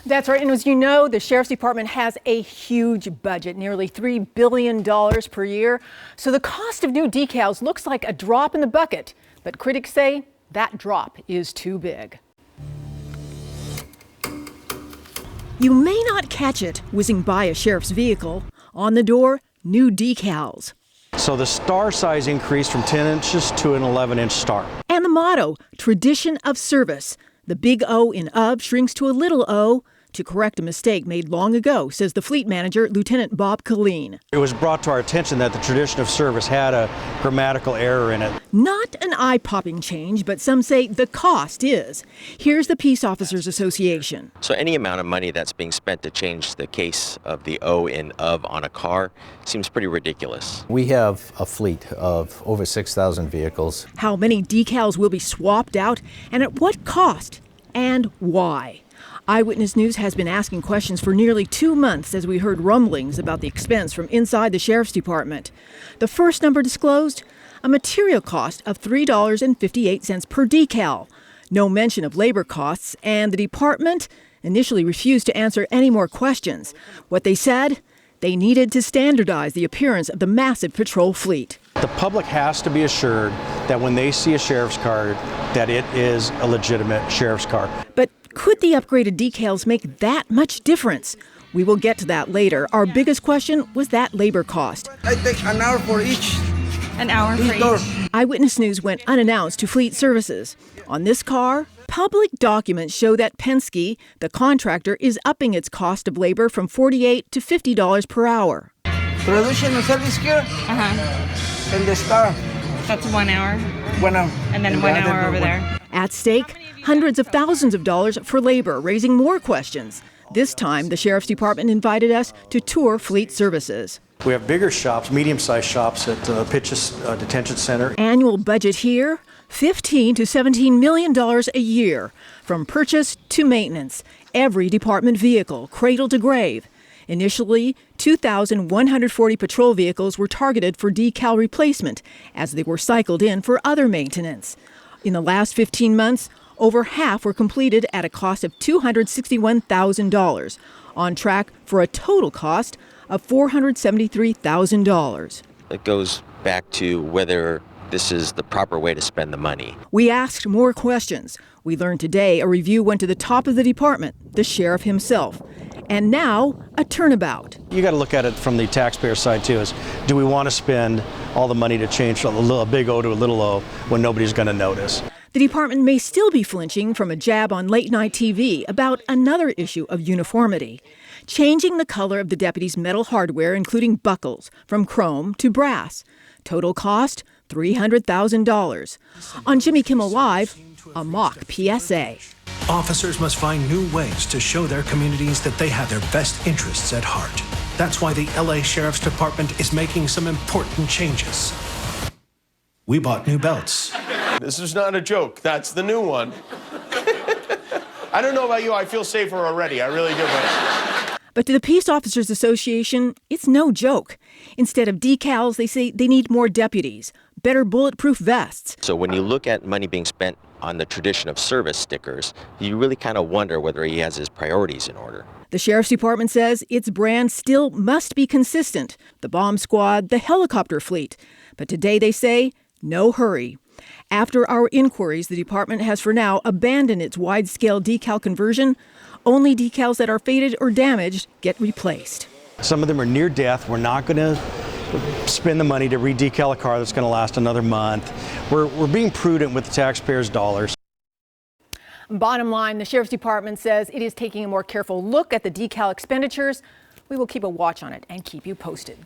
That's right. And as you know, the Sheriff's Department has a huge budget, nearly $3 billion per year. So the cost of new decals looks like a drop in the bucket. But critics say that drop is too big. You may not catch it whizzing by a sheriff's vehicle. On the door, new decals. So the star size increased from 10 inches to an 11-inch star. And the motto, tradition of service. The big O in of shrinks to a little o to correct a mistake made long ago, says the fleet manager, Lieutenant Bob Colleen. It was brought to our attention that the tradition of service had a grammatical error in it. Not an eye-popping change, but some say the cost is. Here's the Peace Officers Association. So any amount of money that's being spent to change the case of the O in of on a car seems pretty ridiculous. We have a fleet of over 6,000 vehicles. How many decals will be swapped out and at what cost and why? Eyewitness News has been asking questions for nearly 2 months as we heard rumblings about the expense from inside the Sheriff's Department. The first number disclosed, a material cost of $3.58 per decal. No mention of labor costs, and the department initially refused to answer any more questions. What they said, they needed to standardize the appearance of the massive patrol fleet. The public has to be assured that when they see a sheriff's card, that it is a legitimate sheriff's car. But could the upgraded decals make that much difference? We will get to that later. Our biggest question was that labor cost. I take an hour for each. An hour for each. Eyewitness News went unannounced to Fleet Services. On this car, public documents show that Penske, the contractor, is upping its cost of labor from $48 to $50 per hour. Production and service here. And the star. That's 1 hour. 1 hour. And then 1 hour over there. At stake, hundreds of thousands of dollars for labor, raising more questions. This time, the Sheriff's Department invited us to tour Fleet Services. We have bigger shops, medium-sized shops at Pitch's Detention Center. Annual budget here, $15 to $17 million a year. From purchase to maintenance, every department vehicle, cradle to grave. Initially, 2,140 patrol vehicles were targeted for decal replacement as they were cycled in for other maintenance. In the last 15 months, over half were completed at a cost of $261,000, on track for a total cost of $473,000. It goes back to whether this is the proper way to spend the money. We asked more questions. We learned today a review went to the top of the department, the sheriff himself. And now, a turnabout. You got to look at it from the taxpayer side, too, is do we want to spend all the money to change a big O to a little o when nobody's going to notice? The department may still be flinching from a jab on late-night TV about another issue of uniformity. Changing the color of the deputies' metal hardware, including buckles, from chrome to brass. Total cost, $300,000. On Jimmy Kimmel Live, a mock PSA. Officers must find new ways to show their communities that they have their best interests at heart. That's why the LA Sheriff's Department is making some important changes. We bought new belts. This is not a joke. That's the new one. I don't know about you. I feel safer already. I really do. But to the Peace Officers Association, it's no joke. Instead of decals, they say they need more deputies, better bulletproof vests. So when you look at money being spent on the tradition of service stickers, you really kind of wonder whether he has his priorities in order. The Sheriff's Department says its brand still must be consistent. The bomb squad, the helicopter fleet. But today they say, no hurry. After our inquiries, the department has for now abandoned its wide-scale decal conversion. Only decals that are faded or damaged get replaced. Some of them are near death. We're not going to spend the money to re-decal a car that's going to last another month. We're being prudent with the taxpayers' dollars. Bottom line, the Sheriff's Department says it is taking a more careful look at the decal expenditures. We will keep a watch on it and keep you posted.